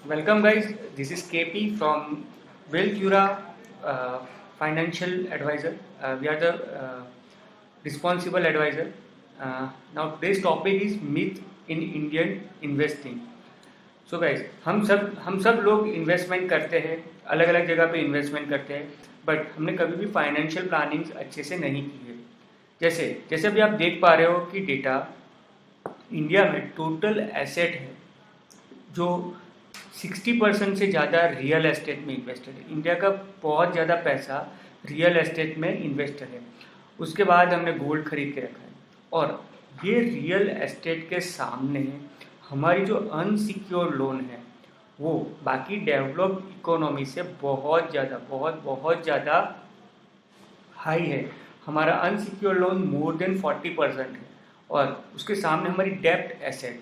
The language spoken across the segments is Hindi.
Welcome, guys. This is KP from Wealthura Financial Advisor. We are the responsible advisor. Now, today's topic is myth in Indian investing. So guys हम सब लोग इन्वेस्टमेंट करते हैं, अलग अलग जगह पे इन्वेस्टमेंट करते हैं, बट हमने कभी भी फाइनेंशियल प्लानिंग अच्छे से नहीं की है। जैसे जैसे अभी आप देख पा रहे हो कि डेटा इंडिया में टोटल एसेट है जो 60% से ज़्यादा रियल एस्टेट में इन्वेस्टेड है। इंडिया का बहुत ज़्यादा पैसा रियल एस्टेट में इन्वेस्टेड है। उसके बाद हमने गोल्ड खरीद के रखा है, और ये रियल एस्टेट के सामने हमारी जो अनसिक्योर लोन है वो बाकी डेवलप्ड इकोनॉमी से बहुत ज़्यादा हाई है। हमारा अनसिक्योर लोन मोर देन 40% है, और उसके सामने हमारी डेप्ट एसेट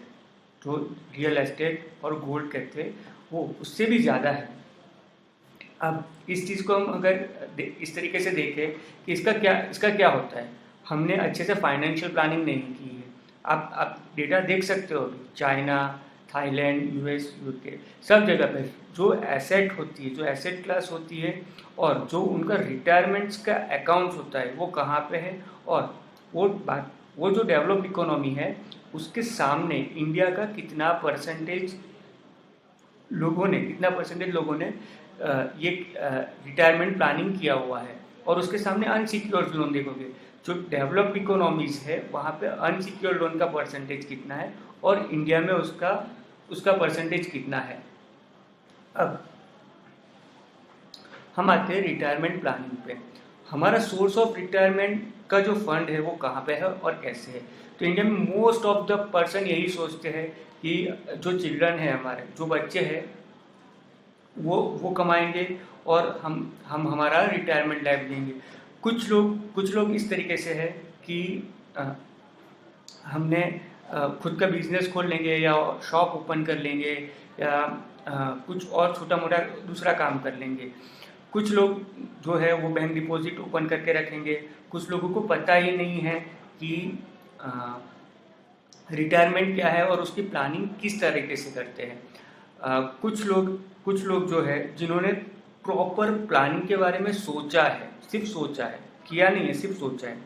जो रियल एस्टेट और गोल्ड कहते हैं वो उससे भी ज़्यादा है। अब इस चीज़ को हम अगर इस तरीके से देखें कि इसका क्या होता है, हमने अच्छे से फाइनेंशियल प्लानिंग नहीं की है। आप डेटा देख सकते हो, अभी चाइना, थाईलैंड, यूएस, यूके सब जगह पे जो एसेट होती है, जो एसेट क्लास होती है, और जो उनका रिटायरमेंट्स का अकाउंट्स होता है वो कहाँ पे है, और वो जो डेवलप्ड इकोनॉमी है उसके सामने इंडिया का कितना परसेंटेज लोगों ने ये रिटायरमेंट प्लानिंग किया हुआ है। और उसके सामने अनसिक्योर्ड लोन देखोगे, जो डेवलप्ड इकोनॉमीज है वहाँ पे अनसिक्योर्ड लोन का परसेंटेज कितना है और इंडिया में उसका परसेंटेज कितना है। अब हम आते हैं रिटायरमेंट प्लानिंग पे। हमारा सोर्स ऑफ रिटायरमेंट का जो फंड है वो कहाँ पे है और कैसे है। तो इंडिया में मोस्ट ऑफ द पर्सन यही सोचते हैं कि जो चिल्ड्रन है, हमारे जो बच्चे हैं वो कमाएंगे और हम हमारा रिटायरमेंट लाइफ देंगे। कुछ लोग इस तरीके से है कि हमने खुद का बिजनेस खोल लेंगे या शॉप ओपन कर लेंगे या कुछ और छोटा मोटा दूसरा काम कर लेंगे। कुछ लोग जो है वो बैंक डिपॉजिट ओपन करके रखेंगे। कुछ लोगों को पता ही नहीं है कि रिटायरमेंट क्या है और उसकी प्लानिंग किस तरीके से करते हैं। कुछ लोग जो है जिन्होंने प्रॉपर प्लानिंग के बारे में सोचा है, सिर्फ सोचा है, किया नहीं है, सिर्फ सोचा है।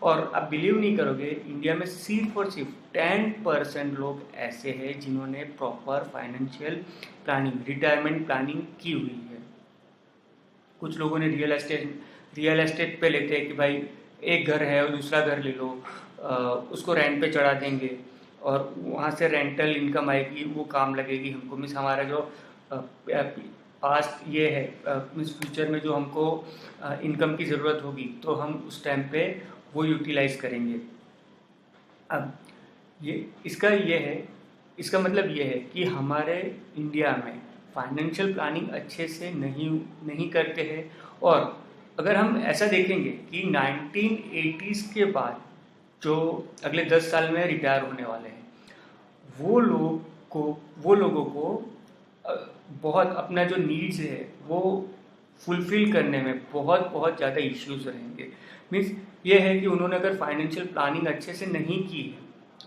और आप बिलीव नहीं करोगे, इंडिया में सिर्फ और सिर्फ 10% लोग ऐसे हैं जिन्होंने proper financial planning, retirement planning की हुई है। कुछ लोगों ने रियल एस्टेट पे लेते हैं कि भाई एक घर है और दूसरा घर ले लो, उसको रेंट पे चढ़ा देंगे और वहाँ से रेंटल इनकम आएगी, वो काम लगेगी हमको। मीन्स हमारा जो पास्ट ये है, मीन्स फ्यूचर में जो हमको इनकम की ज़रूरत होगी तो हम उस टाइम पे वो यूटिलाइज करेंगे। अब इसका मतलब ये है कि हमारे इंडिया में फाइनेंशियल प्लानिंग अच्छे से नहीं करते हैं। और अगर हम ऐसा देखेंगे कि 1980s के बाद जो अगले 10 साल में रिटायर होने वाले हैं वो लोगों को बहुत अपना जो नीड्स है वो फुलफिल करने में बहुत ज़्यादा इश्यूज रहेंगे। मीन्स ये है कि उन्होंने अगर फाइनेंशियल प्लानिंग अच्छे से नहीं की है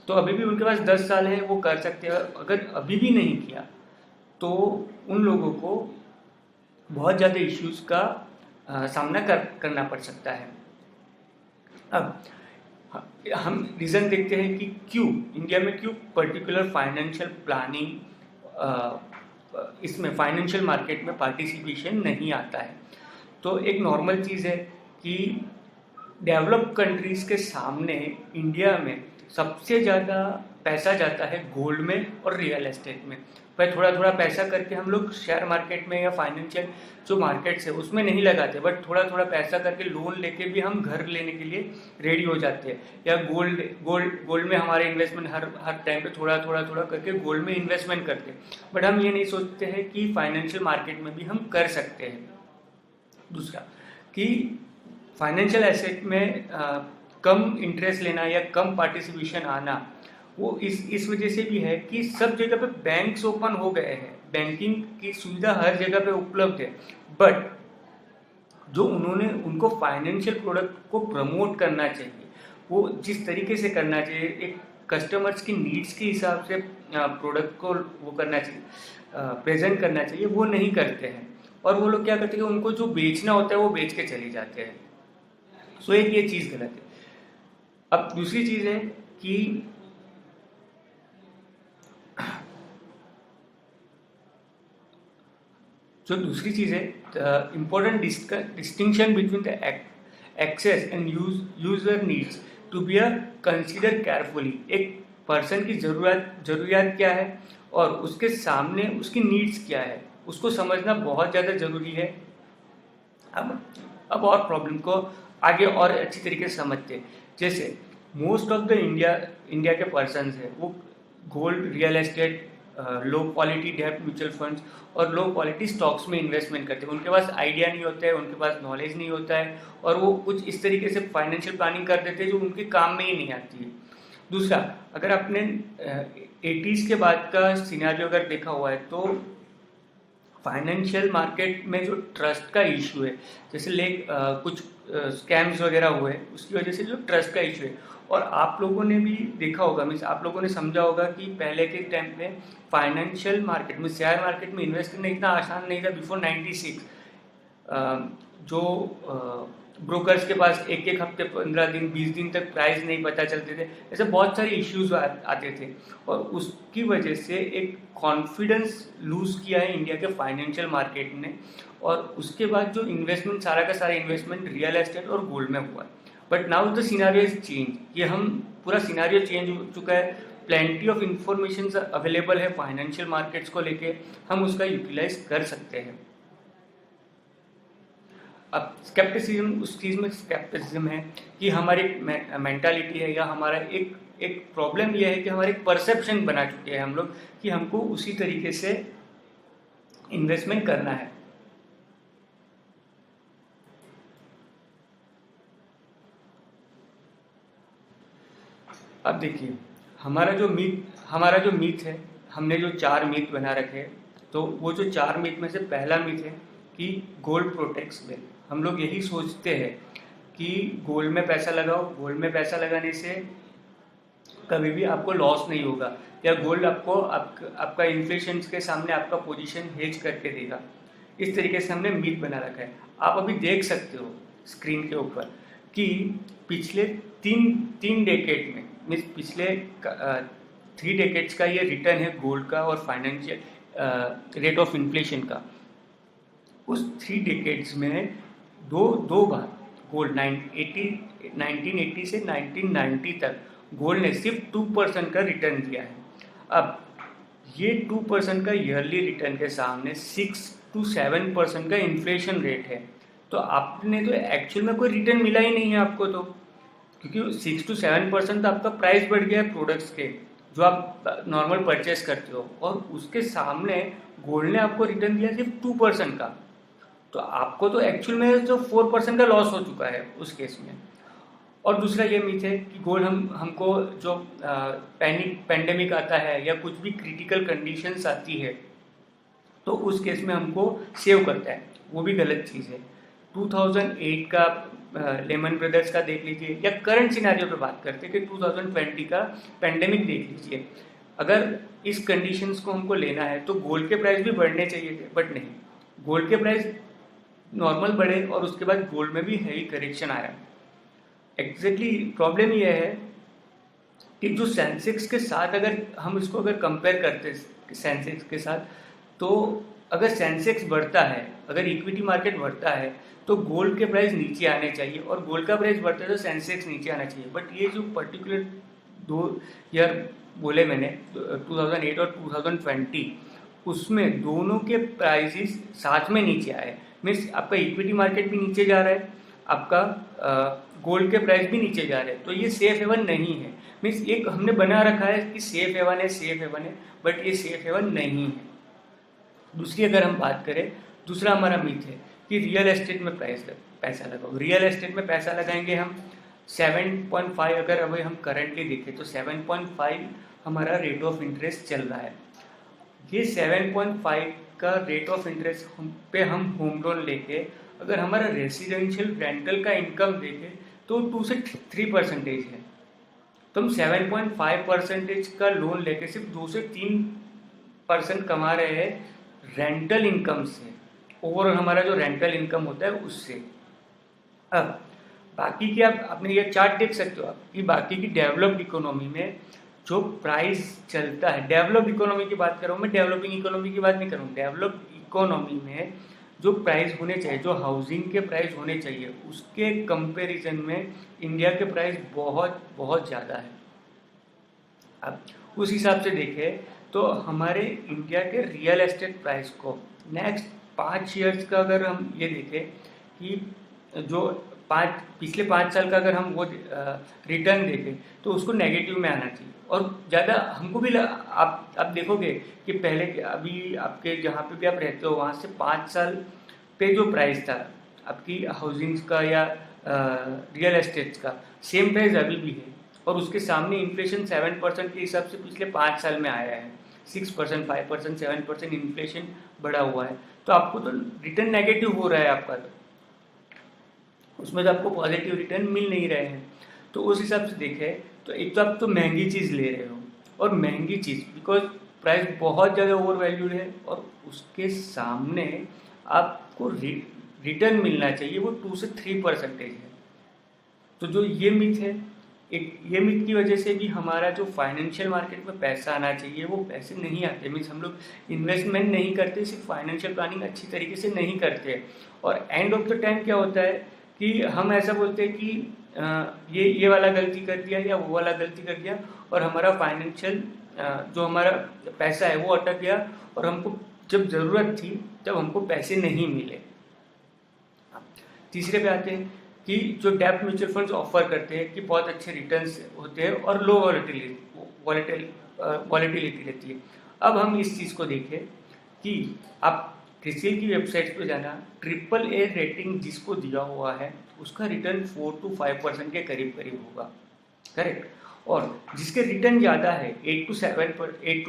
तो अभी भी उनके पास 10 साल है, वो कर सकते हैं। अगर अभी भी नहीं किया तो उन लोगों को बहुत ज़्यादा इश्यूज का सामना करना पड़ सकता है। अब हम रीज़न देखते हैं कि इंडिया में क्यों पर्टिकुलर फाइनेंशियल प्लानिंग इसमें फाइनेंशियल मार्केट में पार्टिसिपेशन नहीं आता है। तो एक नॉर्मल चीज़ है कि डेवलप्ड कंट्रीज़ के सामने इंडिया में सबसे ज़्यादा पैसा जाता है गोल्ड में और रियल एस्टेट में। पर थोड़ा पैसा करके हम लोग शेयर मार्केट में या फाइनेंशियल जो मार्केट्स है उसमें नहीं लगाते, बट थोड़ा पैसा करके लोन लेके भी हम घर लेने के लिए रेडी हो जाते हैं। या गोल्ड में हमारे इन्वेस्टमेंट हर टाइम पे थोड़ा करके गोल्ड में इन्वेस्टमेंट करते हैं। बट हम ये नहीं सोचते हैं कि फाइनेंशियल मार्केट में भी हम कर सकते हैं। दूसरा कि फाइनेंशियल एसेट में कम इंटरेस्ट लेना या कम पार्टिसिपेशन आना वो इस वजह से भी है कि सब जगह पे बैंक्स ओपन हो गए हैं, बैंकिंग की सुविधा हर जगह पे उपलब्ध है। बट जो उनको फाइनेंशियल प्रोडक्ट को प्रमोट करना चाहिए वो जिस तरीके से करना चाहिए, एक कस्टमर्स की नीड्स के हिसाब से प्रोडक्ट को वो करना चाहिए, प्रेजेंट करना चाहिए, वो नहीं करते हैं। और वो लोग क्या करते हैं कि उनको जो बेचना होता है वो बेच के चले जाते हैं। सो एक ये चीज़ गलत है। अब दूसरी चीज़ है कि जो दूसरी चीज़ है, important distinction between the access and user needs to be consider carefully. एक पर्सन की जरूरियात क्या है और उसके सामने उसकी नीड्स क्या है, उसको समझना बहुत ज़्यादा ज़रूरी है। अब और प्रॉब्लम को आगे और अच्छी तरीके से समझते हैं। जैसे मोस्ट ऑफ द इंडिया के पर्सन्स है वो gold, real estate, low quality डेब्ट म्यूचुअल फंड्स और लो क्वालिटी स्टॉक्स में इन्वेस्टमेंट करते हैं। उनके पास आइडिया नहीं होता है, उनके पास नॉलेज नहीं होता है और वो कुछ इस तरीके से फाइनेंशियल प्लानिंग कर देते हैं जो उनके काम में ही नहीं आती है। दूसरा, अगर आपने 80s के बाद का सिनेरियो अगर देखा हुआ है तो फाइनेंशियल मार्केट में जो ट्रस्ट का इशू है, जैसे कुछ स्कैम्स वगैरह हुए, उसकी वजह से जो ट्रस्ट का इशू है। और आप लोगों ने भी देखा होगा, मीन्स आप लोगों ने समझा होगा कि पहले के टाइम पे फाइनेंशियल मार्केट में, शेयर मार्केट में इन्वेस्ट करना इतना आसान नहीं था। बिफोर 96 जो ब्रोकर्स के पास एक हफ्ते, 15 दिन, 20 दिन तक प्राइस नहीं पता चलते थे। ऐसे बहुत सारे इश्यूज आते थे और उसकी वजह से एक कॉन्फिडेंस लूज किया है इंडिया के फाइनेंशियल मार्केट ने। और उसके बाद जो इन्वेस्टमेंट, सारा का सारा इन्वेस्टमेंट रियल एस्टेट और गोल्ड में हुआ। But now the scenario is change, ये हम पूरा सिनारियो चेंज हो चुका है। प्लेंटी ऑफ इंफॉर्मेशन अवेलेबल है फाइनेंशियल मार्केट्स को लेके, हम उसका यूटिलाइज कर सकते हैं। अब स्केप्टिसिज्म, उस चीज़ में स्केप्टिसिज्म है कि हमारी मेंटालिटी है या हमारा एक प्रॉब्लम यह है कि हमारे परसेप्शन बना चुके हैं हम लोग कि हमको उसी तरीके से इन्वेस्टमेंट करना है। अब देखिए, हमारा जो मीथ है, हमने जो 4 मीथ बना रखे हैं, तो वो जो 4 मीथ में से पहला मीथ है कि गोल्ड प्रोटेक्ट्स वेल्थ। हम लोग यही सोचते हैं कि गोल्ड में पैसा लगाओ, गोल्ड में पैसा लगाने से कभी भी आपको लॉस नहीं होगा, या गोल्ड आपको आपका इन्फ्लेशन के सामने आपका पोजीशन हेज करके देगा। इस तरीके से हमने मीथ बना रखा है। आप अभी देख सकते हो स्क्रीन के ऊपर कि पिछले तीन डेकेड में, मीन्स पिछले 3 डेकेड्स का ये रिटर्न है गोल्ड का और फाइनेंशियल रेट ऑफ इन्फ्लेशन का। उस 3 डेकेड्स में दो बार गोल्ड 1980 से 1990 तक गोल्ड ने सिर्फ 2% का रिटर्न दिया है। अब ये 2% का ईयरली रिटर्न के सामने 6 to 7% का इन्फ्लेशन रेट है। तो आपने तो एक्चुअल में कोई रिटर्न मिला ही नहीं है आपको, तो क्योंकि 6 to 7% तो आपका प्राइस बढ़ गया है प्रोडक्ट्स के जो आप नॉर्मल परचेस करते हो, और उसके सामने गोल्ड ने आपको रिटर्न दिया सिर्फ 2% का। तो आपको तो एक्चुअल में जो 4% का लॉस हो चुका है उस केस में। और दूसरा ये मीथ है कि गोल्ड हमको जो पैंडेमिक आता है या कुछ भी क्रिटिकल कंडीशंस आती है तो उस केस में हमको सेव करता है, वो भी गलत चीज़ है। 2008 का लेमन ब्रदर्स का देख लीजिए, या करंट सिनेरियो पे बात करते हैं कि 2020 का पैंडेमिक देख लीजिए। अगर इस कंडीशंस को हमको लेना है तो गोल्ड के प्राइस भी बढ़ने चाहिए थे, बट नहीं, गोल्ड के प्राइस नॉर्मल बढ़े और उसके बाद गोल्ड में भी हैवी करेक्शन आया। एग्जैक्टली प्रॉब्लम यह है कि जो सेंसेक्स के साथ अगर हम इसको कंपेयर करते हैं सेंसेक्स के साथ, तो अगर सेंसेक्स बढ़ता है, अगर इक्विटी मार्केट बढ़ता है तो गोल्ड के प्राइस नीचे आने चाहिए, और गोल्ड का प्राइस बढ़ता है तो सेंसेक्स नीचे आना चाहिए। बट ये जो पर्टिकुलर 2 ईयर बोले मैंने, 2008 और 2020, उसमें दोनों के प्राइसेस साथ में नीचे आए। मीन्स आपका इक्विटी मार्केट भी नीचे जा रहा है, आपका गोल्ड के प्राइस भी नीचे जा रहे हैं। तो ये सेफ हेवन नहीं है। मीन्स एक हमने बना रखा है कि सेफ हेवन है, सेफ हेवन है, बट ये सेफ हेवन नहीं है। दूसरी अगर हम बात करें, दूसरा हमारा मीथ है कि रियल एस्टेट में पैसा लगाओ। रियल एस्टेट में पैसा लगाएंगे हम 7.5, अगर अभी हम करंटली देखें तो 7.5 हमारा रेट ऑफ इंटरेस्ट चल रहा है। ये 7.5 का रेट ऑफ इंटरेस्ट पे हम होम लोन लेके अगर हमारा रेसिडेंशियल रेंटल का इनकम देखें तो 2 से 3% है। तो हम 7.5% का लोन लेके सिर्फ 2 से 3% कमा रहे हैं रेंटल इनकम से, ओवरऑल हमारा जो रेंटल इनकम होता है उससे। अब बाकी की आप अपने ये चार्ट देख सकते हो आप कि बाकी की डेवलप्ड इकोनॉमी में जो प्राइस चलता है, डेवलप्ड इकोनॉमी की बात कर रहा हूँ मैं, डेवलपिंग इकोनॉमी की बात नहीं कर रहा हूँ, डेवलप्ड इकोनॉमी में जो प्राइस होने चाहिए, जो हाउसिंग के प्राइस होने चाहिए, उसके कंपैरिजन में इंडिया के प्राइस बहुत बहुत ज़्यादा है। अब उस हिसाब से देखें तो हमारे इंडिया के रियल एस्टेट प्राइस को नेक्स्ट 5 ईयर्स का अगर हम ये देखें कि जो पिछले 5 साल का अगर हम वो रिटर्न देखें तो उसको नेगेटिव में आना चाहिए। और ज़्यादा हमको भी आप देखोगे कि पहले अभी आपके जहाँ पे भी आप रहते हो वहाँ से 5 साल पे जो प्राइस था आपकी हाउसिंग्स का या रियल एस्टेट्स का, सेम प्राइस अभी भी है। और उसके सामने इन्फ्लेशन 7% के हिसाब से पिछले 5 साल में आया है। 6%, 5%, 7% इन्फ्लेशन बढ़ा हुआ है, तो आपको तो रिटर्न नेगेटिव हो रहा है आपका, तो उसमें तो आपको पॉजिटिव रिटर्न मिल नहीं रहे हैं। तो उस हिसाब से देखें तो एक तो आप तो महंगी चीज़ ले रहे हो, और महंगी चीज़ बिकॉज प्राइस बहुत ज़्यादा ओवर वैल्यूड है, और उसके सामने आपको रिटर्न मिलना चाहिए वो 2 से 3% है। तो जो ये मिथ है, एक ये मिथ की वजह से भी हमारा जो फाइनेंशियल मार्केट में पैसा आना चाहिए वो पैसे नहीं आते। मीन्स हम लोग इन्वेस्टमेंट नहीं करते, सिर्फ फाइनेंशियल प्लानिंग अच्छी तरीके से नहीं करते, और एंड ऑफ द टाइम क्या होता है कि हम ऐसा बोलते हैं कि ये वाला गलती कर दिया या वो वाला गलती कर दिया, और हमारा फाइनेंशियल जो हमारा पैसा है वो अटक गया, और हमको जब ज़रूरत थी तब हमको पैसे नहीं मिले। तीसरे पे आते हैं कि जो डेब्ट म्यूचुअल फंड्स ऑफर करते हैं कि बहुत अच्छे रिटर्न्स होते हैं और लो वॉलेटिलिटी रहती है। अब हम इस चीज़ को देखें कि आप क्रिसिल की वेबसाइट पे जाना, AAA रेटिंग जिसको दिया हुआ है उसका रिटर्न 4 to 5% के करीब करीब होगा, करेक्ट। और जिसके रिटर्न ज़्यादा है 8 to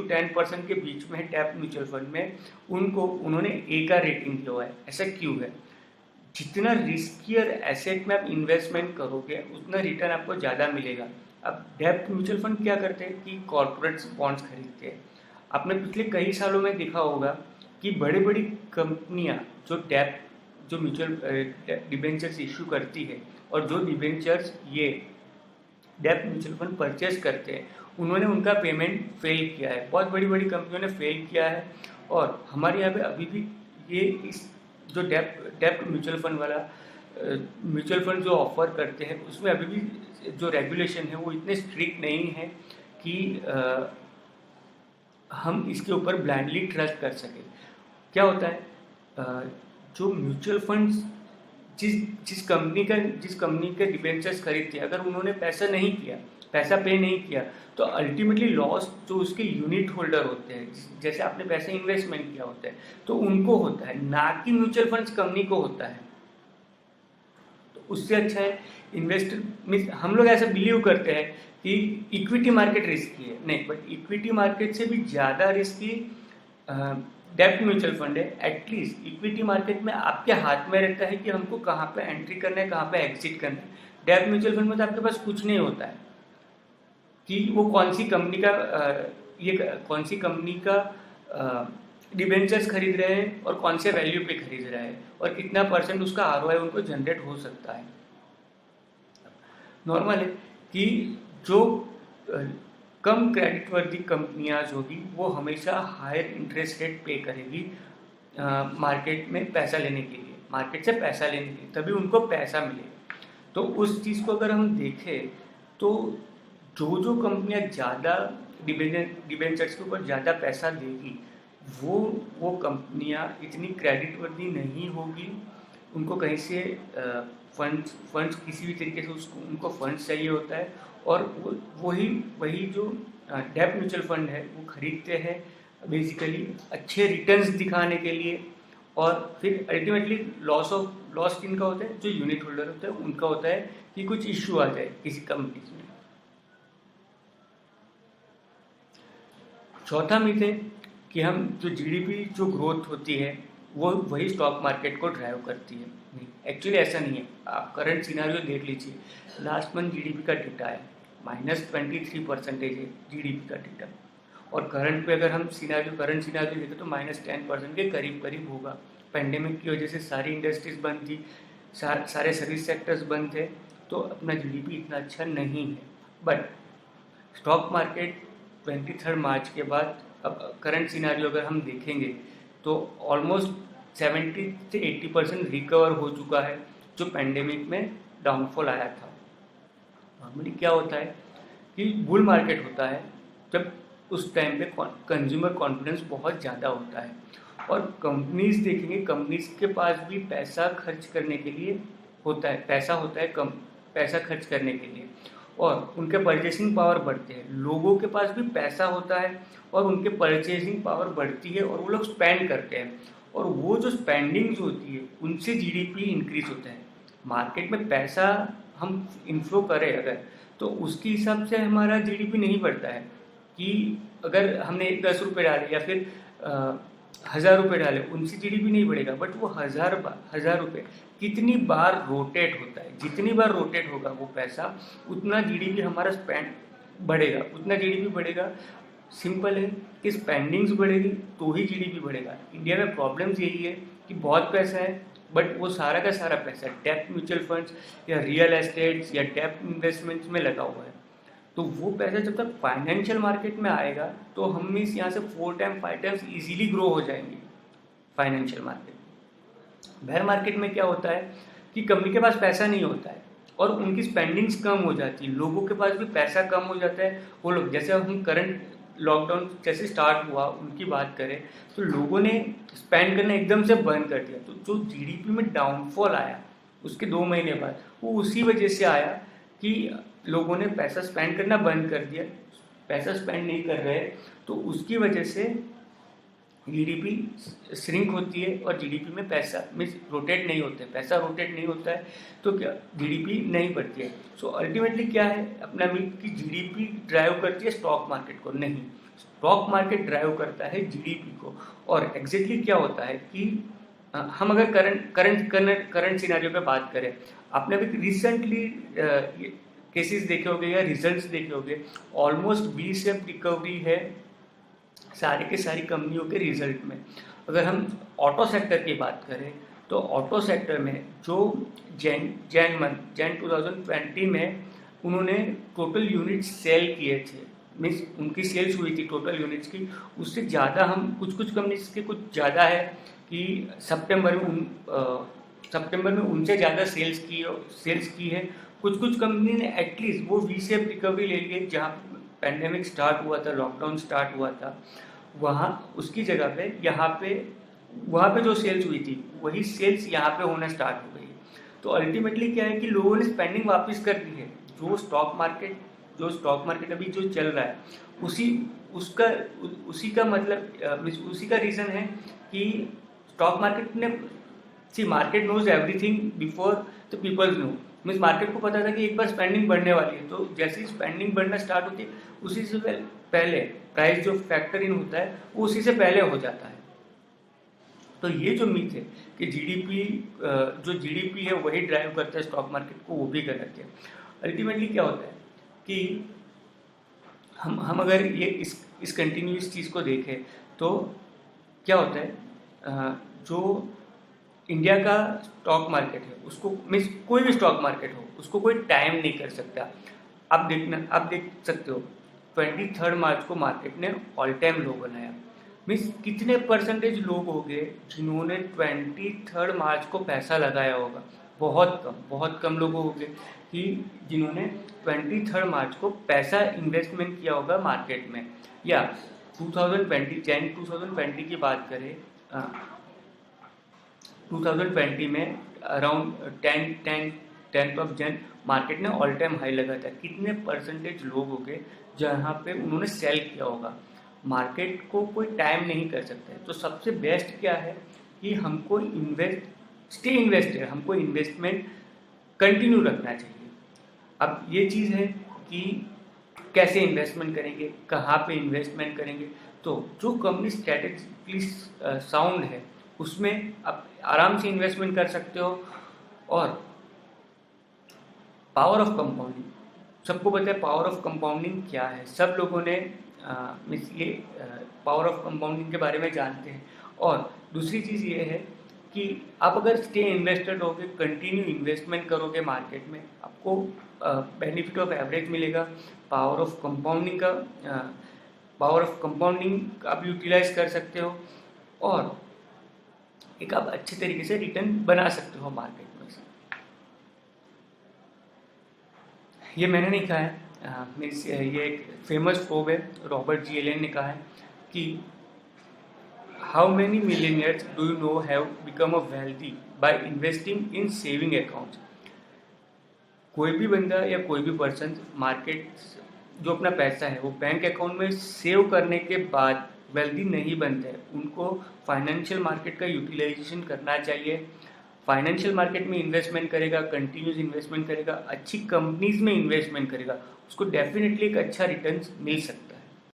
10% के बीच में है डेब्ट म्यूचुअल फंड में, उन्होंने A का रेटिंग दिया हुआ है। ऐसा क्यों है? जितना रिस्कियर एसेट में आप इन्वेस्टमेंट करोगे उतना रिटर्न आपको ज़्यादा मिलेगा। अब डेब्ट म्यूचुअल फंड क्या करते हैं कि कॉर्पोरेट बॉन्ड्स खरीदते हैं। आपने पिछले कई सालों में देखा होगा कि बड़ी बड़ी कंपनियां जो म्यूचुअल डिबेंचर्स इशू करती है, और जो डिबेंचर्स ये डेब्ट म्यूचुअल फंड परचेज करते हैं, उन्होंने उनका पेमेंट फेल किया है। बहुत बड़ी बड़ी कंपनियों ने फेल किया है, और हमारे यहाँ पे अभी भी ये इस जो डेब्ट म्यूचुअल फंड वाला म्यूचुअल फंड जो ऑफर करते हैं उसमें अभी भी जो रेगुलेशन है वो इतने स्ट्रिक्ट नहीं है कि हम इसके ऊपर ब्लाइंडली ट्रस्ट कर सकें। क्या होता है, जो म्यूचुअल फंड्स जिस कंपनी के डिबेंचर्स खरीदते हैं, अगर उन्होंने पैसा पे नहीं किया, तो अल्टीमेटली लॉस जो उसके यूनिट होल्डर होते हैं, जैसे आपने पैसे इन्वेस्टमेंट किया होता है, तो उनको होता है, ना कि म्यूचुअल फंड्स कंपनी को होता है। तो उससे अच्छा है इन्वेस्टर मीन्स हम लोग ऐसा बिलीव करते हैं कि इक्विटी मार्केट रिस्की है, नहीं, बट इक्विटी मार्केट से भी ज़्यादा रिस्की डेब्ट म्यूचुअल फंड है। एटलीस्ट इक्विटी मार्केट में आपके हाथ में रहता है कि हमको कहाँ पे एंट्री करना है, कहाँ पे एग्जिट करना है। डेब्ट म्यूचुअल फंड में तो आपके पास कुछ नहीं होता है कि वो कौन सी कंपनी का डिबेंचर्स खरीद रहे हैं और कौन से वैल्यू पे खरीद रहे हैं, और कितना % उसका ROI उनको जनरेट हो सकता है। नॉर्मल है कि जो कम क्रेडिट वर्दी कंपनियां होगी वो हमेशा हायर इंटरेस्ट रेट पे करेगी मार्केट में पैसा लेने के लिए, मार्केट से पैसा लेने के लिए, तभी उनको पैसा मिलेगा। तो उस चीज़ को अगर हम देखें तो जो कंपनियां ज़्यादा डिबेंचर्स के ऊपर ज़्यादा पैसा देगी वो कंपनियां इतनी क्रेडिट वर्दी नहीं होगी। उनको कहीं से फंड्स किसी भी तरीके से उनको फंड्स चाहिए होता है, और वही जो डेब्ट म्यूचुअल फंड है वो खरीदते हैं बेसिकली अच्छे रिटर्न्स दिखाने के लिए, और फिर अल्टीमेटली लॉस किनका होता है, जो यूनिट होल्डर होता है उनका होता है कि कुछ इश्यू आ जाए किसी कंपनी में। चौथा मिथ है कि हम जो GDP जो ग्रोथ होती है वो वही स्टॉक मार्केट को ड्राइव करती है। नहीं, एक्चुअली ऐसा नहीं है। आप करंट सिनारियो देख लीजिए, लास्ट मंथ GDP का डेटा है, -23% है जीडीपी का डेटा, और करंट पे अगर हम करंट सिनारियो देखें तो -10% के करीब करीब होगा। पेंडेमिक की वजह से सारी इंडस्ट्रीज बंद थी, सारे सर्विस सेक्टर्स बंद थे, तो अपना जीडीपी इतना अच्छा नहीं है। बट स्टॉक मार्केट 23 मार्च के बाद अब करंट सिनारियो अगर हम देखेंगे तो ऑलमोस्ट 70 से 80% रिकवर हो चुका है जो पेंडेमिक में डाउनफॉल आया था। नॉर्मली क्या होता है कि बुल मार्केट होता है जब उस टाइम पे कंज्यूमर कॉन्फिडेंस बहुत ज़्यादा होता है, और कंपनीज देखेंगे, कंपनीज के पास भी पैसा खर्च करने के लिए होता है, पैसा खर्च करने के लिए, और उनके परचेसिंग पावर बढ़ते हैं। लोगों के पास भी पैसा होता है और उनके परचेसिंग पावर बढ़ती है और वो लोग स्पेंड करते हैं, और वो जो स्पेंडिंग्स होती है उनसे जीडीपी इंक्रीज होता है। मार्केट में पैसा हम इन्फ्लो करें अगर, तो उसके हिसाब से हमारा जीडीपी नहीं बढ़ता है। कि अगर हमने 10 रुपये डाले या फिर 1000 रुपये डाले, उनसे जीडीपी नहीं बढ़ेगा, बट वो 1000 रुपये कितनी बार रोटेट होता है, जितनी बार रोटेट होगा वो पैसा, उतना जीडीपी हमारा स्पेंड बढ़ेगा, उतना जीडीपी बढ़ेगा। सिंपल है कि स्पेंडिंग्स बढ़ेगी तो ही जीडीपी बढ़ेगा। इंडिया में प्रॉब्लम्स यही है कि बहुत पैसा है, बट वो सारा का सारा पैसा डेप्ट म्यूचुअल फंड्स या रियल एस्टेट्स या डेप्ट इन्वेस्टमेंट्स में लगा हुआ है। तो वो पैसा जब तक फाइनेंशियल मार्केट में आएगा तो हम इस यहाँ से 4 टाइम 5 टाइम्स इजीली ग्रो हो जाएंगे फाइनेंशियल मार्केट। बेयर मार्केट में क्या होता है कि कंपनी के पास पैसा नहीं होता है और उनकी स्पेंडिंग्स कम हो जाती है, लोगों के पास भी पैसा कम हो जाता है। वो लोग, जैसे हम करंट लॉकडाउन जैसे स्टार्ट हुआ उनकी बात करें तो लोगों ने स्पेंड करना एकदम से बंद कर दिया, तो जो जीडीपी में डाउनफॉल आया उसके 2 महीने बाद, वो उसी वजह से आया कि लोगों ने पैसा स्पेंड करना बंद कर दिया, पैसा स्पेंड नहीं कर रहे, तो उसकी वजह से जीडीपी श्रिंक होती है और जीडीपी में पैसा मीन्स रोटेट नहीं होते, पैसा रोटेट नहीं होता है, तो क्या जीडीपी नहीं बढ़ती है। सो अल्टीमेटली क्या है अपना मीट कि जीडीपी ड्राइव करती है स्टॉक मार्केट को नहीं, स्टॉक मार्केट ड्राइव करता है जीडीपी को। और एग्जैक्टली क्या होता है कि हम अगर करंट सिनेरियो पे बात करें, आपने अभी रिसेंटली केसेस देखे होंगे या रिजल्ट्स देखे होंगे, ऑलमोस्ट 20 रिकवरी है सारी के सारी कंपनियों के रिजल्ट में। अगर हम ऑटो सेक्टर की बात करें तो ऑटो सेक्टर में जो जैन 2020 में उन्होंने टोटल यूनिट्स सेल किए थे, मीन्स उनकी सेल्स हुई थी टोटल यूनिट्स की, उससे ज़्यादा हम कुछ कंपनीज के कुछ ज़्यादा है कि सितंबर में उनसे ज़्यादा सेल्स की है। कुछ कंपनी ने एटलीस्ट वो वी शेप रिकवरी ले ली है, जहाँ पेंडेमिक स्टार्ट हुआ था, लॉकडाउन स्टार्ट हुआ था, वहाँ उसकी जगह पे वहाँ पे जो सेल्स हुई थी वही सेल्स यहाँ पे होना स्टार्ट हो गई है। तो अल्टीमेटली क्या है कि लोगों ने स्पेंडिंग वापस कर दी है। जो स्टॉक मार्केट अभी जो चल रहा है उसी का मतलब उसी का रीज़न है कि स्टॉक मार्केट ने market knows everything before the people know, means market को पता था कि एक बार स्पेंडिंग बढ़ने वाली है, तो जैसे ही स्पेंडिंग बढ़ना स्टार्ट होती है उसी से पहले प्राइस जो फैक्टर इन होता है वो उसी से पहले हो जाता है। तो ये जो मिथ है कि जीडीपी है वही ड्राइव करता है स्टॉक मार्केट को, वो भी गलत है। अल्टीमेटली क्या होता है कि हम अगर ये इस कंटिन्यूस चीज़ को देखें तो क्या होता है, जो इंडिया का स्टॉक मार्केट है उसको मीन्स कोई भी स्टॉक मार्केट हो उसको कोई टाइम नहीं कर सकता। आप देख सकते हो 23 मार्च को मार्केट ने ऑल टाइम लो बनाया, मीन्स कितने परसेंटेज लोग हो गए जिन्होंने 23 मार्च को पैसा लगाया होगा, बहुत कम लोग हो गए कि जिन्होंने 23 मार्च को पैसा इन्वेस्टमेंट किया होगा मार्केट में। या 2020 की बात करें, 2020 में अराउंड 10th ऑफ जन मार्केट ने ऑल टाइम हाई लगा था। कितने परसेंटेज लोग हो गए जहाँ पे उन्होंने सेल किया होगा। मार्केट को कोई टाइम नहीं कर सकता है, तो सबसे बेस्ट क्या है कि हमको हमको इन्वेस्टमेंट कंटिन्यू रखना चाहिए। अब ये चीज़ है कि कैसे इन्वेस्टमेंट करेंगे, कहाँ पे इन्वेस्टमेंट करेंगे, तो जो कंपनी स्ट्रैटेजिकली साउंड है उसमें आप आराम से इन्वेस्टमेंट कर सकते हो। और पावर ऑफ कंपाउंडिंग सबको पता है पावर ऑफ कंपाउंडिंग क्या है, सब लोगों ने मीन्स ये पावर ऑफ कंपाउंडिंग के बारे में जानते हैं। और दूसरी चीज़ ये है कि आप अगर स्टे इन्वेस्टेड होगे, कंटिन्यू इन्वेस्टमेंट करोगे मार्केट में, आपको बेनिफिट ऑफ एवरेज मिलेगा। पावर ऑफ कंपाउंडिंग आप यूटिलाइज कर सकते हो और एक आप अच्छे तरीके से रिटर्न बना सकते हो मार्केट में से। ये मैंने नहीं कहा है, मीन्स ये एक फेमस प्रोब है, रॉबर्ट जी एलन ने कहा है कि how many millionaires do you know have become a wealthy by investing in saving accounts. कोई भी बंदा या कोई भी पर्सन मार्केट जो अपना पैसा है वो बैंक अकाउंट में सेव करने के बाद वेल्दी नहीं बनते हैं। उनको फाइनेंशियल मार्केट का यूटिलाइजेशन करना चाहिए। फाइनेंशियल मार्केट में इन्वेस्टमेंट करेगा, कंटिन्यूस इन्वेस्टमेंट करेगा, अच्छी कंपनीज में इन्वेस्टमेंट करेगा, उसको डेफिनेटली एक अच्छा रिटर्न मिल सकता है।